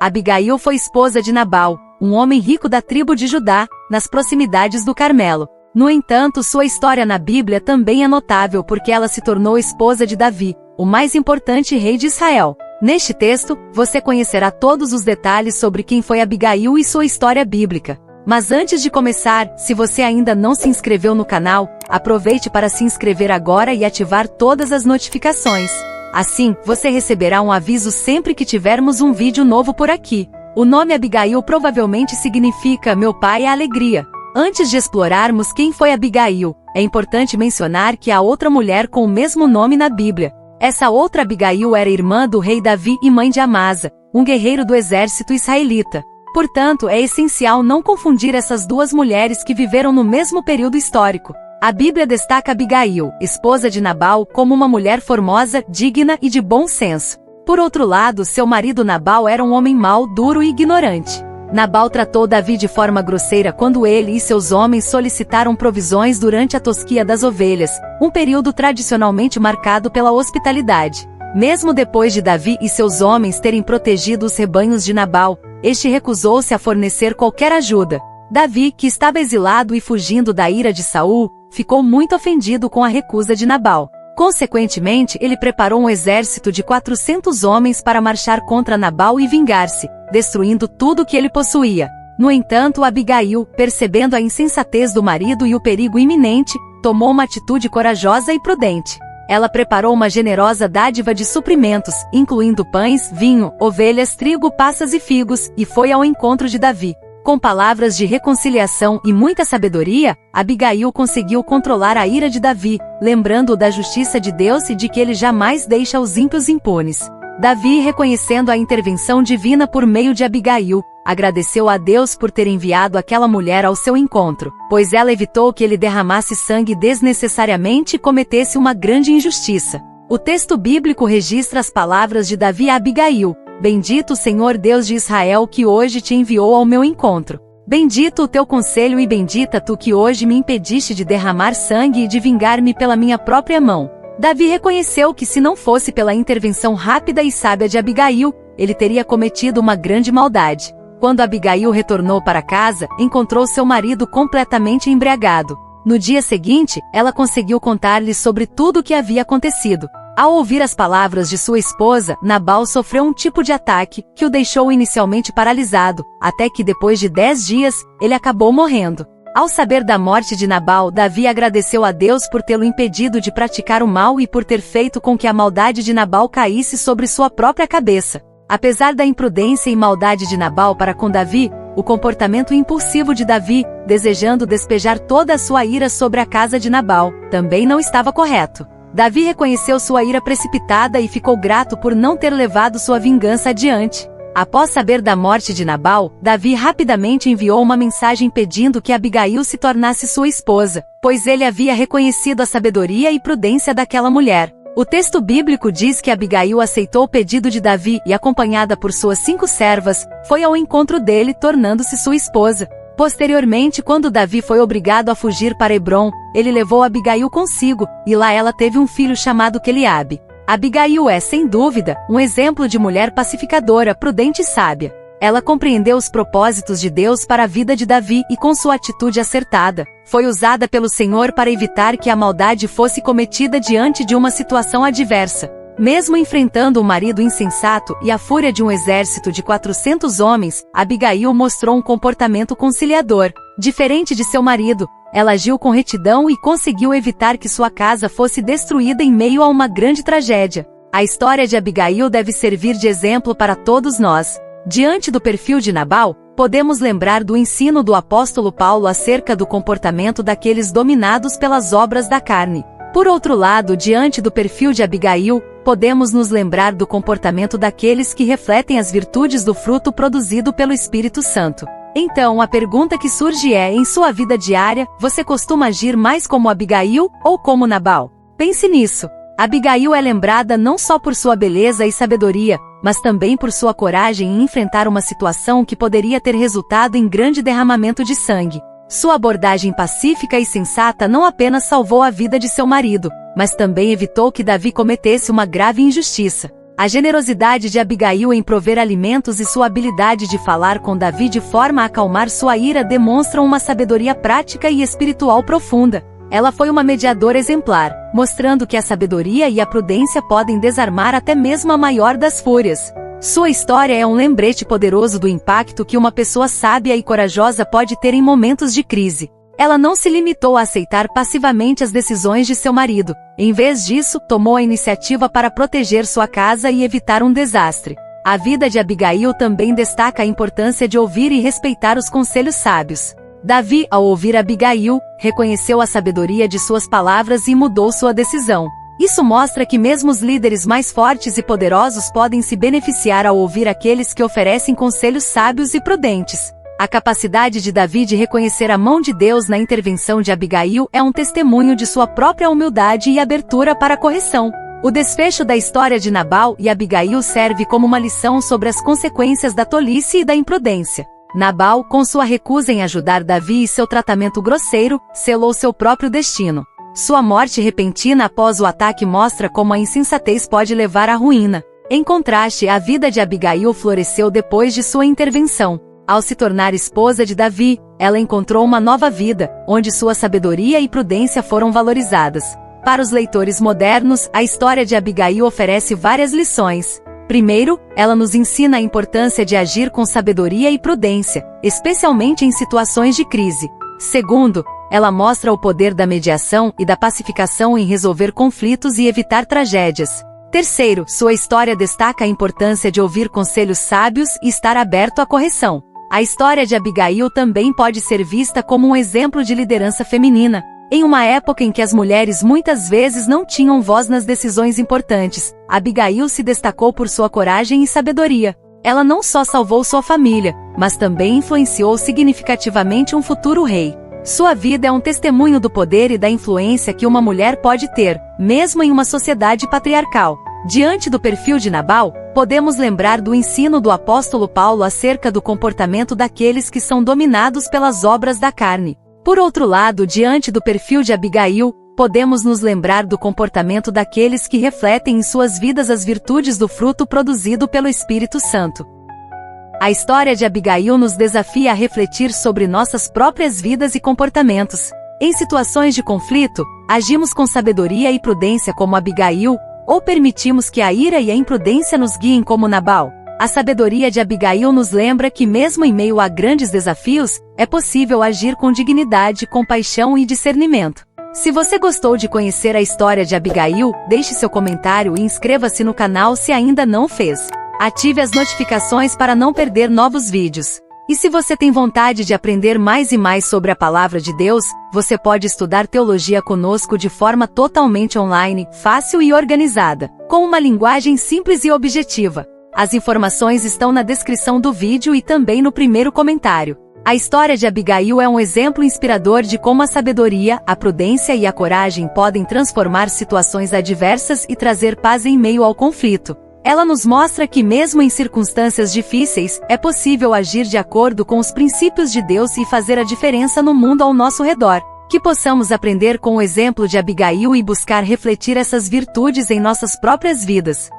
Abigail foi esposa de Nabal, um homem rico da tribo de Judá, nas proximidades do Carmelo. No entanto, sua história na Bíblia também é notável porque ela se tornou esposa de Davi, o mais importante rei de Israel. Neste texto, você conhecerá todos os detalhes sobre quem foi Abigail e sua história bíblica. Mas antes de começar, se você ainda não se inscreveu no canal, aproveite para se inscrever agora e ativar todas as notificações. Assim, você receberá um aviso sempre que tivermos um vídeo novo por aqui. O nome Abigail provavelmente significa "meu pai é alegria". Antes de explorarmos quem foi Abigail, é importante mencionar que há outra mulher com o mesmo nome na Bíblia. Essa outra Abigail era irmã do rei Davi e mãe de Amasa, um guerreiro do exército israelita. Portanto, é essencial não confundir essas duas mulheres que viveram no mesmo período histórico. A Bíblia destaca Abigail, esposa de Nabal, como uma mulher formosa, digna e de bom senso. Por outro lado, seu marido Nabal era um homem mau, duro e ignorante. Nabal tratou Davi de forma grosseira quando ele e seus homens solicitaram provisões durante a tosquia das ovelhas, um período tradicionalmente marcado pela hospitalidade. Mesmo depois de Davi e seus homens terem protegido os rebanhos de Nabal, este recusou-se a fornecer qualquer ajuda. Davi, que estava exilado e fugindo da ira de Saul, ficou muito ofendido com a recusa de Nabal. Consequentemente, ele preparou um exército de 400 homens para marchar contra Nabal e vingar-se, destruindo tudo o que ele possuía. No entanto, Abigail, percebendo a insensatez do marido e o perigo iminente, tomou uma atitude corajosa e prudente. Ela preparou uma generosa dádiva de suprimentos, incluindo pães, vinho, ovelhas, trigo, passas e figos, e foi ao encontro de Davi. Com palavras de reconciliação e muita sabedoria, Abigail conseguiu controlar a ira de Davi, lembrando-o da justiça de Deus e de que ele jamais deixa os ímpios impunes. Davi, reconhecendo a intervenção divina por meio de Abigail, agradeceu a Deus por ter enviado aquela mulher ao seu encontro, pois ela evitou que ele derramasse sangue desnecessariamente e cometesse uma grande injustiça. O texto bíblico registra as palavras de Davi a Abigail: "Bendito o Senhor Deus de Israel que hoje te enviou ao meu encontro. Bendito o teu conselho e bendita tu que hoje me impediste de derramar sangue e de vingar-me pela minha própria mão." Davi reconheceu que se não fosse pela intervenção rápida e sábia de Abigail, ele teria cometido uma grande maldade. Quando Abigail retornou para casa, encontrou seu marido completamente embriagado. No dia seguinte, ela conseguiu contar-lhe sobre tudo o que havia acontecido. Ao ouvir as palavras de sua esposa, Nabal sofreu um tipo de ataque, que o deixou inicialmente paralisado, até que depois de 10 dias, ele acabou morrendo. Ao saber da morte de Nabal, Davi agradeceu a Deus por tê-lo impedido de praticar o mal e por ter feito com que a maldade de Nabal caísse sobre sua própria cabeça. Apesar da imprudência e maldade de Nabal para com Davi, o comportamento impulsivo de Davi, desejando despejar toda a sua ira sobre a casa de Nabal, também não estava correto. Davi reconheceu sua ira precipitada e ficou grato por não ter levado sua vingança adiante. Após saber da morte de Nabal, Davi rapidamente enviou uma mensagem pedindo que Abigail se tornasse sua esposa, pois ele havia reconhecido a sabedoria e prudência daquela mulher. O texto bíblico diz que Abigail aceitou o pedido de Davi e, acompanhada por suas 5 servas, foi ao encontro dele, tornando-se sua esposa. Posteriormente, quando Davi foi obrigado a fugir para Hebrom, ele levou Abigail consigo, e lá ela teve um filho chamado Queliabe. Abigail é, sem dúvida, um exemplo de mulher pacificadora, prudente e sábia. Ela compreendeu os propósitos de Deus para a vida de Davi e, com sua atitude acertada, foi usada pelo Senhor para evitar que a maldade fosse cometida diante de uma situação adversa. Mesmo enfrentando um marido insensato e a fúria de um exército de 400 homens, Abigail mostrou um comportamento conciliador. Diferente de seu marido, ela agiu com retidão e conseguiu evitar que sua casa fosse destruída em meio a uma grande tragédia. A história de Abigail deve servir de exemplo para todos nós. Diante do perfil de Nabal, podemos lembrar do ensino do apóstolo Paulo acerca do comportamento daqueles dominados pelas obras da carne. Por outro lado, diante do perfil de Abigail, podemos nos lembrar do comportamento daqueles que refletem as virtudes do fruto produzido pelo Espírito Santo. Então, a pergunta que surge é: em sua vida diária, você costuma agir mais como Abigail ou como Nabal? Pense nisso. Abigail é lembrada não só por sua beleza e sabedoria, mas também por sua coragem em enfrentar uma situação que poderia ter resultado em grande derramamento de sangue. Sua abordagem pacífica e sensata não apenas salvou a vida de seu marido, mas também evitou que Davi cometesse uma grave injustiça. A generosidade de Abigail em prover alimentos e sua habilidade de falar com Davi de forma a acalmar sua ira demonstram uma sabedoria prática e espiritual profunda. Ela foi uma mediadora exemplar, mostrando que a sabedoria e a prudência podem desarmar até mesmo a maior das fúrias. Sua história é um lembrete poderoso do impacto que uma pessoa sábia e corajosa pode ter em momentos de crise. Ela não se limitou a aceitar passivamente as decisões de seu marido. Em vez disso, tomou a iniciativa para proteger sua casa e evitar um desastre. A vida de Abigail também destaca a importância de ouvir e respeitar os conselhos sábios. Davi, ao ouvir Abigail, reconheceu a sabedoria de suas palavras e mudou sua decisão. Isso mostra que mesmo os líderes mais fortes e poderosos podem se beneficiar ao ouvir aqueles que oferecem conselhos sábios e prudentes. A capacidade de Davi de reconhecer a mão de Deus na intervenção de Abigail é um testemunho de sua própria humildade e abertura para a correção. O desfecho da história de Nabal e Abigail serve como uma lição sobre as consequências da tolice e da imprudência. Nabal, com sua recusa em ajudar Davi e seu tratamento grosseiro, selou seu próprio destino. Sua morte repentina após o ataque mostra como a insensatez pode levar à ruína. Em contraste, a vida de Abigail floresceu depois de sua intervenção. Ao se tornar esposa de Davi, ela encontrou uma nova vida, onde sua sabedoria e prudência foram valorizadas. Para os leitores modernos, a história de Abigail oferece várias lições. Primeiro, ela nos ensina a importância de agir com sabedoria e prudência, especialmente em situações de crise. Segundo, ela mostra o poder da mediação e da pacificação em resolver conflitos e evitar tragédias. Terceiro, sua história destaca a importância de ouvir conselhos sábios e estar aberto à correção. A história de Abigail também pode ser vista como um exemplo de liderança feminina. Em uma época em que as mulheres muitas vezes não tinham voz nas decisões importantes, Abigail se destacou por sua coragem e sabedoria. Ela não só salvou sua família, mas também influenciou significativamente um futuro rei. Sua vida é um testemunho do poder e da influência que uma mulher pode ter, mesmo em uma sociedade patriarcal. Diante do perfil de Nabal, podemos lembrar do ensino do apóstolo Paulo acerca do comportamento daqueles que são dominados pelas obras da carne. Por outro lado, diante do perfil de Abigail, podemos nos lembrar do comportamento daqueles que refletem em suas vidas as virtudes do fruto produzido pelo Espírito Santo. A história de Abigail nos desafia a refletir sobre nossas próprias vidas e comportamentos. Em situações de conflito, agimos com sabedoria e prudência como Abigail, ou permitimos que a ira e a imprudência nos guiem como Nabal? A sabedoria de Abigail nos lembra que mesmo em meio a grandes desafios, é possível agir com dignidade, compaixão e discernimento. Se você gostou de conhecer a história de Abigail, deixe seu comentário e inscreva-se no canal se ainda não fez. Ative as notificações para não perder novos vídeos. E se você tem vontade de aprender mais e mais sobre a Palavra de Deus, você pode estudar teologia conosco de forma totalmente online, fácil e organizada, com uma linguagem simples e objetiva. As informações estão na descrição do vídeo e também no primeiro comentário. A história de Abigail é um exemplo inspirador de como a sabedoria, a prudência e a coragem podem transformar situações adversas e trazer paz em meio ao conflito. Ela nos mostra que mesmo em circunstâncias difíceis, é possível agir de acordo com os princípios de Deus e fazer a diferença no mundo ao nosso redor. Que possamos aprender com o exemplo de Abigail e buscar refletir essas virtudes em nossas próprias vidas.